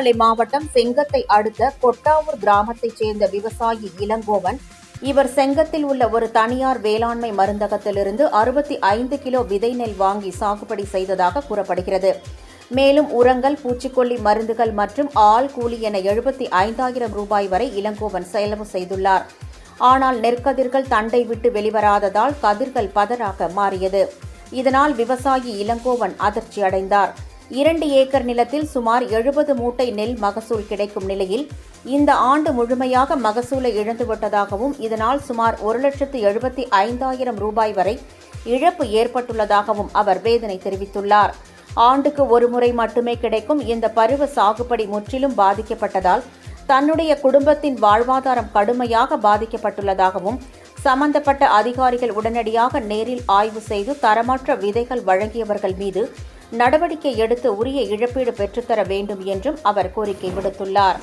திருவண்ணாமலை மாவட்டம் செங்கத்தை அடுத்த கொட்டாவூர் கிராமத்தைச் சேர்ந்த விவசாயி இளங்கோவன். இவர் செங்கத்தில் உள்ள ஒரு தனியார் வேளாண்மை மருந்தகத்திலிருந்து 65 கிலோ விதை நெல் வாங்கி சாகுபடி செய்ததாக கூறப்படுகிறது. மேலும் உரங்கள், பூச்சிக்கொல்லி மருந்துகள் மற்றும் ஆள் கூலி என 75,000 ரூபாய் வரை இளங்கோவன் செலவு செய்துள்ளார். ஆனால் நெற்கதிர்கள் தண்டை விட்டு வெளிவராததால் கதிர்கள் பதராக மாறியது. இதனால் விவசாயி இளங்கோவன் அதிர்ச்சி அடைந்தார். 2 ஏக்கர் நிலத்தில் சுமார் 70 மூட்டை நெல் மகசூல் கிடைக்கும் நிலையில் இந்த ஆண்டு முழுமையாக மகசூலை இழந்துவிட்டதாகவும், இதனால் சுமார் 1,75,000 ரூபாய் வரை இழப்பு ஏற்பட்டுள்ளதாகவும் அவர் வேதனை தெரிவித்துள்ளார். ஆண்டுக்கு ஒரு முறை மட்டுமே கிடைக்கும் இந்த பருவ சாகுபடி முற்றிலும் பாதிக்கப்பட்டதால் தன்னுடைய குடும்பத்தின் வாழ்வாதாரம் கடுமையாக பாதிக்கப்பட்டுள்ளதாகவும், சம்பந்தப்பட்ட அதிகாரிகள் உடனடியாக நேரில் ஆய்வு செய்து தரமற்ற விதைகள் வழங்கியவர்கள் மீது நடவடிக்கை எடுத்து உரிய இழப்பீடு பெற்றுத்தர வேண்டும் என்றும் அவர் கோரிக்கை விடுத்துள்ளார்.